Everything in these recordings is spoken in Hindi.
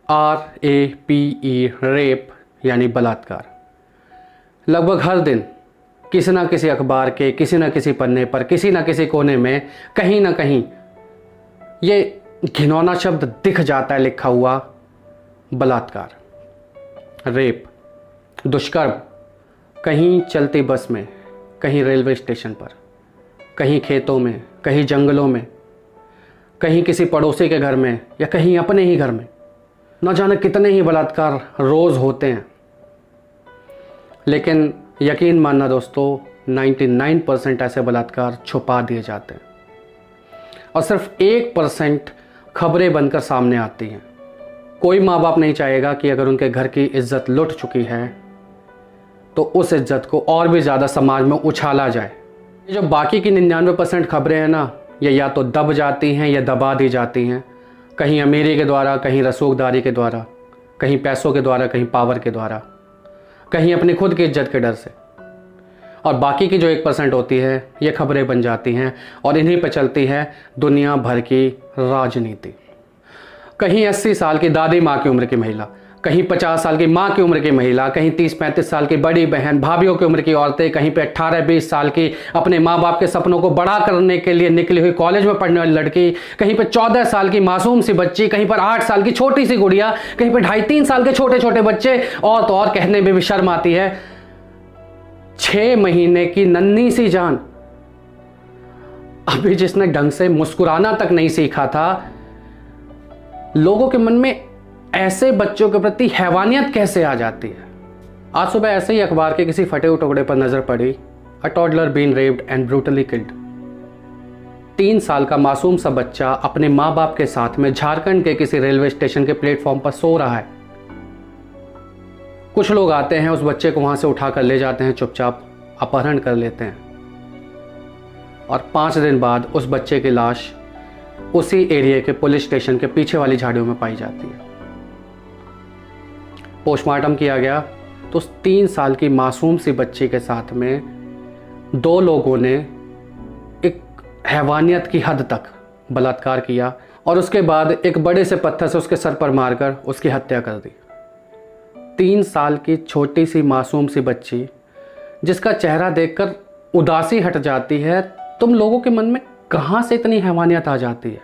RAPE रेप यानी बलात्कार। लगभग हर दिन किसी न किसी अखबार के किसी न किसी पन्ने पर किसी न किसी कोने में कहीं ना कहीं ये घिनौना शब्द दिख जाता है लिखा हुआ, बलात्कार, रेप, दुष्कर्म। कहीं चलती बस में, कहीं रेलवे स्टेशन पर, कहीं खेतों में, कहीं जंगलों में, कहीं किसी पड़ोसी के घर में या कहीं अपने ही घर में, न जाने कितने ही बलात्कार रोज़ होते हैं। लेकिन यकीन मानना दोस्तों, 99% ऐसे बलात्कार छुपा दिए जाते हैं और सिर्फ 1% खबरें बनकर सामने आती हैं। कोई माँ बाप नहीं चाहेगा कि अगर उनके घर की इज्जत लुट चुकी है तो उस इज्जत को और भी ज़्यादा समाज में उछाला जाए। ये जो बाकी की 99% खबरें हैं ना, ये या तो दब जाती हैं या दबा दी जाती हैं, कहीं अमीरी के द्वारा, कहीं रसूखदारी के द्वारा, कहीं पैसों के द्वारा, कहीं पावर के द्वारा, कहीं अपनी खुद की इज्जत के डर से। और बाकी की जो 1% होती है ये खबरें बन जाती हैं और इन्हीं पर चलती है दुनिया भर की राजनीति। कहीं 80 साल की दादी माँ की उम्र की महिला, कहीं 50 साल की माँ की उम्र की महिला, कहीं 30-35 साल की बड़ी बहन भाभियों की उम्र की औरतें, कहीं पे 18-20 साल की अपने माँ बाप के सपनों को बड़ा करने के लिए निकली हुई कॉलेज में पढ़ने वाली लड़की, कहीं पे 14 साल की मासूम सी बच्ची, कहीं पर 8 साल की छोटी सी गुड़िया, कहीं पे 2.5-3 साल के छोटे छोटे बच्चे, और तो और कहने में भी शर्म आती है 6 महीने की नन्ही सी जान। अभी जिसने ढंग से मुस्कुराना तक नहीं सीखा था, लोगों के मन में ऐसे बच्चों के प्रति हैवानियत कैसे आ जाती है। आज सुबह ऐसे ही अखबार के किसी फटे हुए टुकड़े पर नजर पड़ी, a toddler been raped and brutally killed. 3 साल का मासूम सा बच्चा अपने माँ बाप के साथ में झारखंड के किसी रेलवे स्टेशन के प्लेटफॉर्म पर सो रहा है। कुछ लोग आते हैं, उस बच्चे को वहां से उठाकर ले जाते हैं, चुपचाप अपहरण कर लेते हैं और 5 दिन बाद उस बच्चे की लाश उसी एरिया के पुलिस स्टेशन के पीछे वाली झाड़ियों में पाई जाती है। पोस्टमार्टम किया गया तो उस 3 साल की मासूम सी बच्ची के साथ में 2 लोगों ने एक हैवानियत की हद तक बलात्कार किया और उसके बाद एक बड़े से पत्थर से उसके सर पर मारकर उसकी हत्या कर दी। 3 साल की छोटी सी मासूम सी बच्ची जिसका चेहरा देखकर उदासी हट जाती है, तुम लोगों के मन में कहां से इतनी हैवानियत आ जाती है?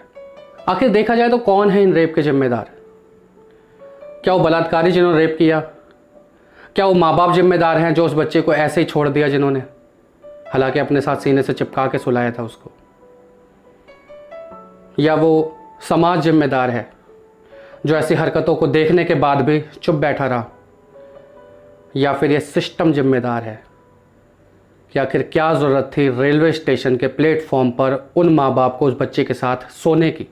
आखिर देखा जाए तो कौन है इन रेप के जिम्मेदार? क्या वो बलात्कारी जिन्होंने रेप किया? क्या वो माँ बाप जिम्मेदार हैं जो उस बच्चे को ऐसे ही छोड़ दिया, जिन्होंने हालांकि अपने साथ सीने से चिपका के सुलाया था उसको? या वो समाज जिम्मेदार है जो ऐसी हरकतों को देखने के बाद भी चुप बैठा रहा? या फिर ये सिस्टम जिम्मेदार है कि आखिर क्या ज़रूरत थी रेलवे स्टेशन के प्लेटफॉर्म पर उन माँ बाप को उस बच्चे के साथ सोने की?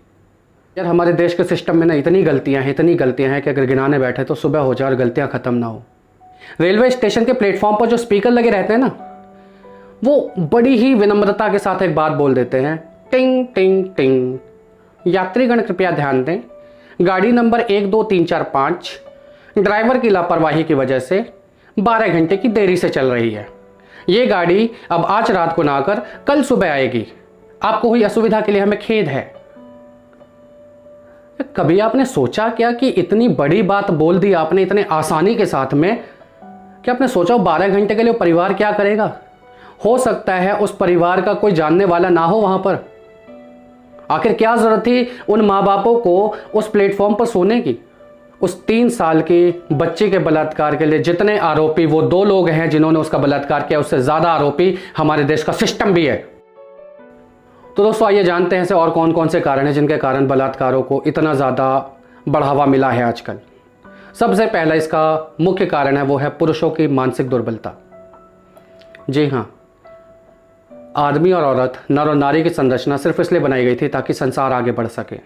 यार, हमारे देश के सिस्टम में ना इतनी गलतियां हैं कि अगर गिनाने बैठे तो सुबह हो जाए और गलतियां ख़त्म ना हो। रेलवे स्टेशन के प्लेटफॉर्म पर जो स्पीकर लगे रहते हैं ना, वो बड़ी ही विनम्रता के साथ एक बात बोल देते हैं, टिंग टिंग टिंग, यात्रीगण कृपया ध्यान दें, गाड़ी नंबर 1 2 3 4 5 ड्राइवर की लापरवाही की वजह से 12 घंटे की देरी से चल रही है। ये गाड़ी अब आज रात को ना आकर कल सुबह आएगी। आपको हुई असुविधा के लिए हमें खेद है। कभी आपने सोचा क्या कि इतनी बड़ी बात बोल दी आपने इतने आसानी के साथ में, कि आपने सोचा 12 घंटे के लिए परिवार क्या करेगा? हो सकता है उस परिवार का कोई जानने वाला ना हो वहां पर। आखिर क्या जरूरत थी उन माँ बापों को उस प्लेटफॉर्म पर सोने की? उस 3 साल की बच्ची के बलात्कार के लिए जितने आरोपी वो 2 लोग हैं जिन्होंने उसका बलात्कार किया, उससे ज्यादा आरोपी हमारे देश का सिस्टम भी है। तो दोस्तों, आइए जानते हैं ऐसे और कौन कौन से कारण हैं जिनके कारण बलात्कारों को इतना ज़्यादा बढ़ावा मिला है आजकल। सबसे पहला इसका मुख्य कारण है वो है पुरुषों की मानसिक दुर्बलता। जी हाँ, आदमी और औरत, नर और नारी की संरचना सिर्फ इसलिए बनाई गई थी ताकि संसार आगे बढ़ सके।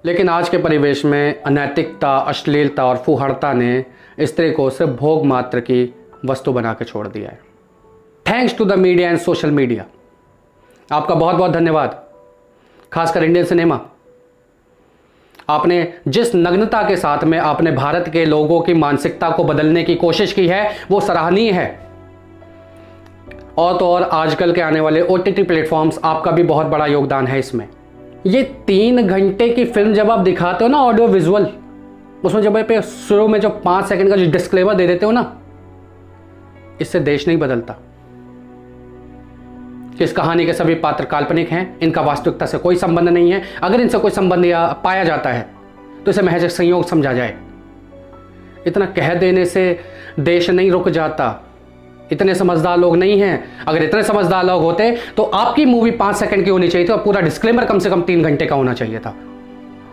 लेकिन आज के परिवेश में अनैतिकता, अश्लीलता और फुहड़ता ने स्त्री को सिर्फ भोग मात्र की वस्तु बना के छोड़ दिया है। Thanks to the media and social media. आपका बहुत बहुत धन्यवाद, खासकर इंडियन सिनेमा। आपने जिस नग्नता के साथ में आपने भारत के लोगों की मानसिकता को बदलने की कोशिश की है वो सराहनीय है। और तो और आजकल के आने वाले OTT प्लेटफॉर्म्स, आपका भी बहुत बड़ा योगदान है इसमें। ये 3 घंटे की फिल्म जब आप दिखाते हो ना, ऑडियो विजुअल, उसमें जब पे शुरू में जो 5 सेकंड का जो डिस्क्लेमर दे देते हो ना, इससे देश नहीं बदलता। कि इस कहानी के सभी पात्र काल्पनिक हैं, इनका वास्तविकता से कोई संबंध नहीं है। अगर इनसे कोई संबंध पाया जाता है तो इसे महज एक संयोग समझा जाए। इतना कह देने से देश नहीं रुक जाता। इतने समझदार लोग नहीं हैं। अगर इतने समझदार लोग होते तो आपकी मूवी 5 सेकंड की होनी चाहिए थी और पूरा डिस्क्लेमर कम से कम 3 घंटे का होना चाहिए था।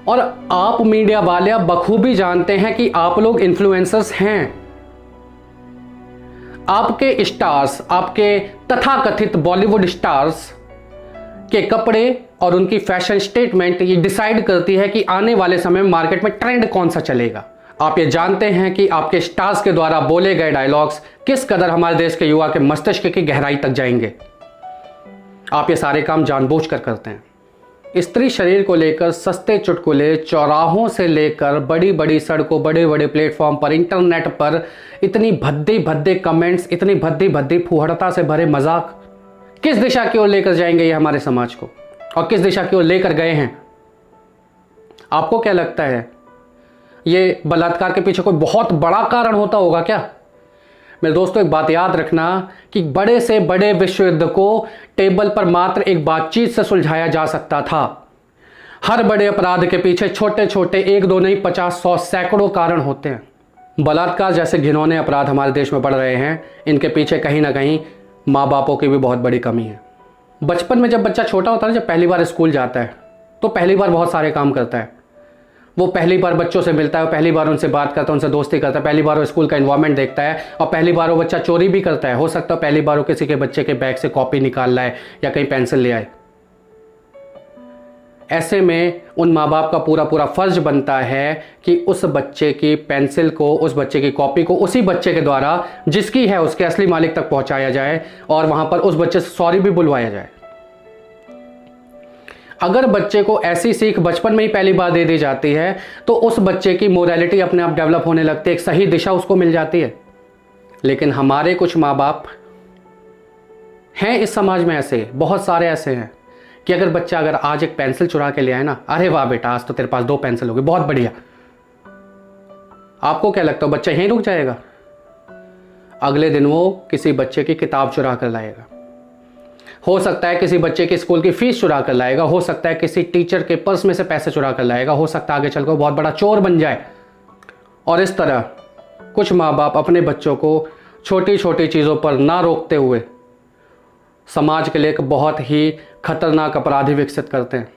और आप मीडिया वाले बखूबी जानते हैं कि आप लोग इन्फ्लुएंसर्स हैं। आपके स्टार्स, आपके तथाकथित बॉलीवुड स्टार्स के कपड़े और उनकी फैशन स्टेटमेंट ये डिसाइड करती है कि आने वाले समय में मार्केट में ट्रेंड कौन सा चलेगा। आप ये जानते हैं कि आपके स्टार्स के द्वारा बोले गए डायलॉग्स किस कदर हमारे देश के युवा के मस्तिष्क की गहराई तक जाएंगे। आप ये सारे काम जानबूझकर करते हैं। स्त्री शरीर को लेकर सस्ते चुटकुले चौराहों से लेकर बड़ी बड़ी सड़कों, बड़े बड़े प्लेटफॉर्म पर, इंटरनेट पर इतनी भद्दे भद्दे कमेंट्स, इतनी भद्दी भद्दी फुहड़ता से भरे मजाक किस दिशा की ओर लेकर जाएंगे ये हमारे समाज को, और किस दिशा की ओर लेकर गए हैं। आपको क्या लगता है, ये बलात्कार के पीछे कोई बहुत बड़ा कारण होता होगा क्या? मेरे दोस्तों, एक बात याद रखना कि बड़े से बड़े विश्व युद्ध को टेबल पर मात्र एक बातचीत से सुलझाया जा सकता था। हर बड़े अपराध के पीछे छोटे छोटे 1 2 नहीं 50 100 सैकड़ों कारण होते हैं। बलात्कार जैसे घिनौने अपराध हमारे देश में बढ़ रहे हैं, इनके पीछे कहीं ना कहीं माँ बापों की भी बहुत बड़ी कमी है। बचपन में जब बच्चा छोटा होता है, जब पहली बार स्कूल जाता है तो पहली बार बहुत सारे काम करता है। वो पहली बार बच्चों से मिलता है, पहली बार उनसे बात करता है, उनसे दोस्ती करता है, पहली बार वो स्कूल का एनवायरनमेंट देखता है, और पहली बार वो बच्चा चोरी भी करता है। हो सकता है पहली बार वो किसी के बच्चे के बैग से कॉपी निकाल लाए या कहीं पेंसिल ले आए। ऐसे में उन माँ बाप का पूरा पूरा फर्ज बनता है कि उस बच्चे की पेंसिल को, उस बच्चे की कॉपी को उसी बच्चे के द्वारा जिसकी है उसके असली मालिक तक पहुंचाया जाए और वहां पर उस बच्चे से सॉरी भी बुलवाया जाए। अगर बच्चे को ऐसी सीख बचपन में ही पहली बार दे दी जाती है तो उस बच्चे की मोरालिटी अपने आप डेवलप होने लगती है, एक सही दिशा उसको मिल जाती है। लेकिन हमारे कुछ माँ बाप हैं इस समाज में, ऐसे बहुत सारे ऐसे हैं कि अगर बच्चा अगर आज एक पेंसिल चुरा के ले आए ना, अरे वाह बेटा आज तो तेरे पास 2 पेंसिल होगी, बहुत बढ़िया। आपको क्या लगता है बच्चा यहीं रुक जाएगा? अगले दिन वो किसी बच्चे की किताब चुरा कर लाएगा, हो सकता है किसी बच्चे की स्कूल की फीस चुरा कर लाएगा, हो सकता है किसी टीचर के पर्स में से पैसे चुरा कर लाएगा, हो सकता है आगे चलकर बहुत बड़ा चोर बन जाए। और इस तरह कुछ माँ बाप अपने बच्चों को छोटी छोटी चीज़ों पर ना रोकते हुए समाज के लिए एक बहुत ही खतरनाक अपराधी विकसित करते हैं।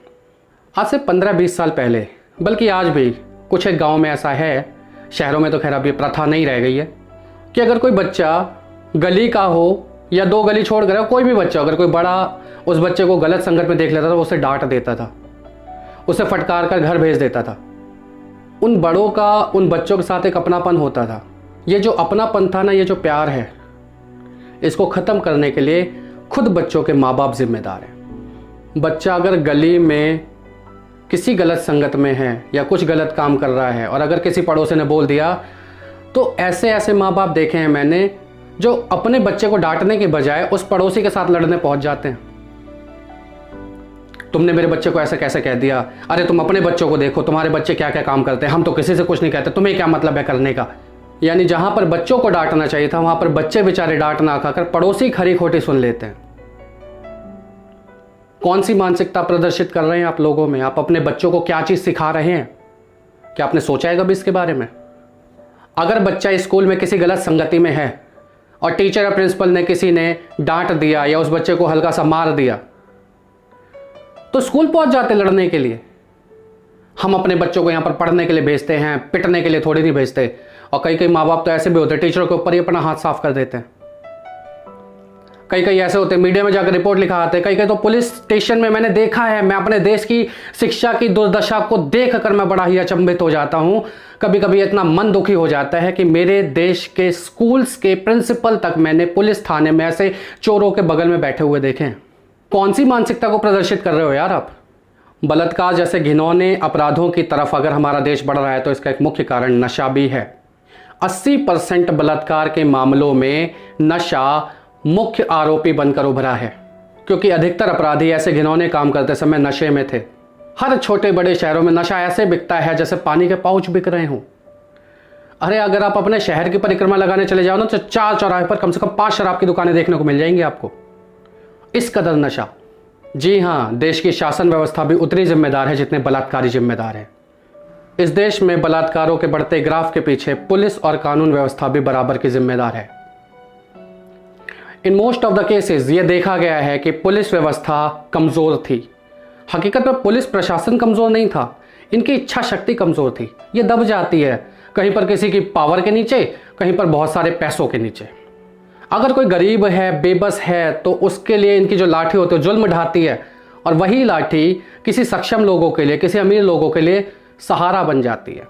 आज से 15-20 साल पहले, बल्कि आज भी कुछ एक गाँव में ऐसा है, शहरों में तो खैर अभी प्रथा नहीं रह गई है, कि अगर कोई बच्चा गली का हो या 2 गली छोड़ कर कोई भी बच्चा, अगर कोई बड़ा उस बच्चे को गलत संगत में देख लेता था, उसे डांट देता था, उसे फटकार कर घर भेज देता था। उन बड़ों का उन बच्चों के साथ एक अपनापन होता था। ये जो अपनापन था ना, ये जो प्यार है, इसको ख़त्म करने के लिए खुद बच्चों के माँ बाप जिम्मेदार हैं। बच्चा अगर गली में किसी गलत संगत में है या कुछ गलत काम कर रहा है और अगर किसी पड़ोसी ने बोल दिया, तो ऐसे ऐसे माँ बाप देखे हैं मैंने जो अपने बच्चे को डांटने के बजाय उस पड़ोसी के साथ लड़ने पहुंच जाते हैं। तुमने मेरे बच्चे को ऐसे कैसे कह दिया, अरे तुम अपने बच्चों को देखो, तुम्हारे बच्चे क्या क्या काम करते हैं, हम तो किसी से कुछ नहीं कहते, तुम्हें क्या मतलब है करने का। यानी जहां पर बच्चों को डांटना चाहिए था वहां पर बच्चे बेचारे डांट ना खाकर पड़ोसी खरी खोटी सुन लेते हैं। कौन सी मानसिकता प्रदर्शित कर रहे हैं आप लोगों में? आप अपने बच्चों को क्या चीज सिखा रहे हैं? क्या आपने सोचा है कभी इसके बारे में? अगर बच्चा स्कूल में किसी गलत संगति में है और टीचर या प्रिंसिपल ने किसी ने डांट दिया या उस बच्चे को हल्का सा मार दिया, तो स्कूल पहुंच जाते लड़ने के लिए। हम अपने बच्चों को यहां पर पढ़ने के लिए भेजते हैं, पिटने के लिए थोड़ी नहीं भेजते। और कई कई माँ बाप तो ऐसे भी होते हैं, टीचरों के ऊपर ही अपना हाथ साफ कर देते हैं। कई कई ऐसे होते हैं मीडिया में जाकर रिपोर्ट लिखा आते हैं, कई कई तो पुलिस स्टेशन में मैंने देखा है। मैं अपने देश की शिक्षा की दुर्दशा को देख कर मैं बड़ा ही अचंभित हो जाता हूं। कभी कभी इतना मन दुखी हो जाता है कि मेरे देश के स्कूल्स के प्रिंसिपल तक मैंने पुलिस थाने में ऐसे चोरों के बगल में बैठे हुए देखे हैं। कौन सी मानसिकता को प्रदर्शित कर रहे हो यार आप? बलात्कार जैसे घिनौने अपराधों की तरफ अगर हमारा देश बढ़ रहा है तो इसका एक मुख्य कारण नशा भी है। 80% बलात्कार के मामलों में नशा मुख्य आरोपी बनकर उभरा है, क्योंकि अधिकतर अपराधी ऐसे घिनौने काम करते समय नशे में थे। हर छोटे बड़े शहरों में नशा ऐसे बिकता है जैसे पानी के पाउच बिक रहे हों। अरे अगर आप अपने शहर की परिक्रमा लगाने चले जाओ ना तो 4 चौराहे पर कम से कम 5 शराब की दुकानें देखने को मिल जाएंगी आपको। इस कदर नशा। जी हाँ, देश की शासन व्यवस्था भी उतनी जिम्मेदार है जितने बलात्कारी जिम्मेदार है। इस देश में बलात्कारों के बढ़ते ग्राफ के पीछे पुलिस और कानून व्यवस्था भी बराबर की जिम्मेदार है। In most of the cases ये देखा गया है कि पुलिस व्यवस्था कमजोर थी। हकीकत में पुलिस प्रशासन कमजोर नहीं था, इनकी इच्छा शक्ति कमजोर थी। ये दब जाती है कहीं पर किसी की पावर के नीचे, कहीं पर बहुत सारे पैसों के नीचे। अगर कोई गरीब है, बेबस है, तो उसके लिए इनकी जो लाठी होती है जुल्म ढाती है, और वही लाठी किसी सक्षम लोगों के लिए, किसी अमीर लोगों के लिए सहारा बन जाती है।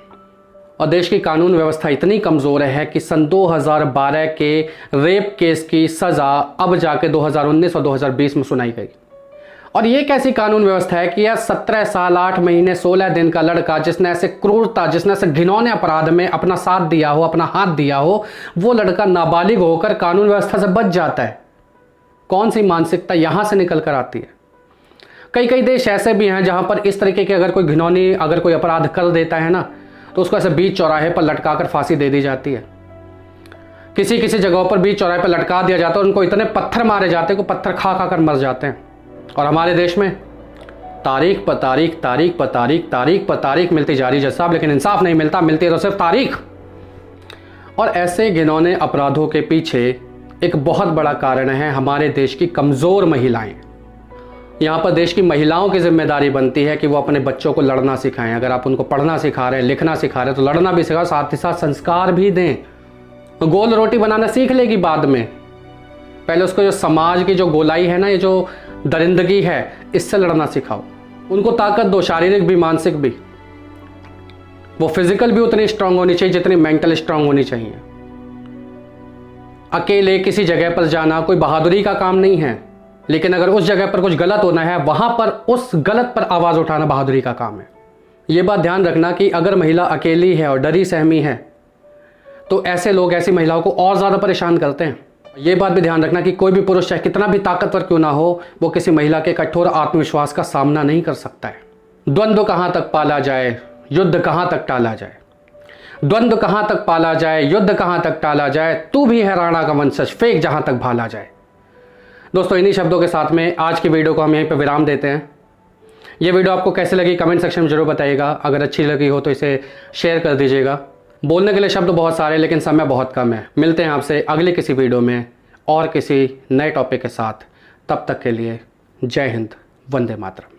और देश की कानून व्यवस्था इतनी कमज़ोर है कि सन 2012 के रेप केस की सज़ा अब जाके 2019 और 2020 में सुनाई गई। और ये कैसी कानून व्यवस्था है कि यह 17 साल 8 महीने 16 दिन का लड़का जिसने ऐसे क्रूरता, जिसने ऐसे घिनौने अपराध में अपना साथ दिया हो, अपना हाथ दिया हो, वो लड़का नाबालिग होकर कानून व्यवस्था से बच जाता है। कौन सी मानसिकता यहां से निकल कर आती है। कई कई देश ऐसे भी हैं जहां पर इस तरीके के अगर कोई घिनौनी, अगर कोई अपराध कर देता है ना, तो उसको ऐसे बीच चौराहे पर लटकाकर फांसी दे दी जाती है। किसी किसी जगहों पर बीच चौराहे पर लटका दिया जाता है, उनको इतने पत्थर मारे जाते हैं कि पत्थर खा खा कर मर जाते हैं। और हमारे देश में तारीख पर तारीख, तारीख पर तारीख, तारीख पर तारीख मिलती जा रही है साहब, लेकिन इंसाफ नहीं मिलता, मिलती है तो सिर्फ तारीख। और ऐसे घिनौने अपराधों के पीछे एक बहुत बड़ा कारण है हमारे देश की कमज़ोर महिलाएं। यहाँ पर देश की महिलाओं की जिम्मेदारी बनती है कि वो अपने बच्चों को लड़ना सिखाएं। अगर आप उनको पढ़ना सिखा रहे हैं, लिखना सिखा रहे हैं, तो लड़ना भी सिखाओ, साथ ही साथ संस्कार भी दें। गोल रोटी बनाना सीख लेगी बाद में, पहले उसको जो समाज की जो गोलाई है ना, ये जो दरिंदगी है, इससे लड़ना सिखाओ। उनको ताकत दो, शारीरिक भी मानसिक भी। वो फिजिकल भी उतनी स्ट्रांग होनी चाहिए जितनी मेंटल स्ट्रांग होनी चाहिए। अकेले किसी जगह पर जाना कोई बहादुरी का काम नहीं है, लेकिन अगर उस जगह पर कुछ गलत होना है, वहां पर उस गलत पर आवाज उठाना बहादुरी का काम है। ये बात ध्यान रखना कि अगर महिला अकेली है और डरी सहमी है, तो ऐसे लोग ऐसी महिलाओं को और ज्यादा परेशान करते हैं। ये बात भी ध्यान रखना कि कोई भी पुरुष चाहे कितना भी ताकतवर क्यों ना हो, वो किसी महिला के कठोर आत्मविश्वास का सामना नहीं कर सकता है। द्वंद्व कहां तक पाला जाए, युद्ध कहां तक टाला जाए। द्वंद्व कहां तक पाला जाए, युद्ध कहां तक टाला जाए, तू भी है राणा का वंशज, फेंक जहां तक भाला जाए। दोस्तों, इन्हीं शब्दों के साथ में आज की वीडियो को हम यहीं पर विराम देते हैं। ये वीडियो आपको कैसे लगी कमेंट सेक्शन में जरूर बताइएगा। अगर अच्छी लगी हो तो इसे शेयर कर दीजिएगा। बोलने के लिए शब्द बहुत सारे, लेकिन समय बहुत कम है। मिलते हैं आपसे अगले किसी वीडियो में और किसी नए टॉपिक के साथ। तब तक के लिए जय हिंद, वंदे मातरम।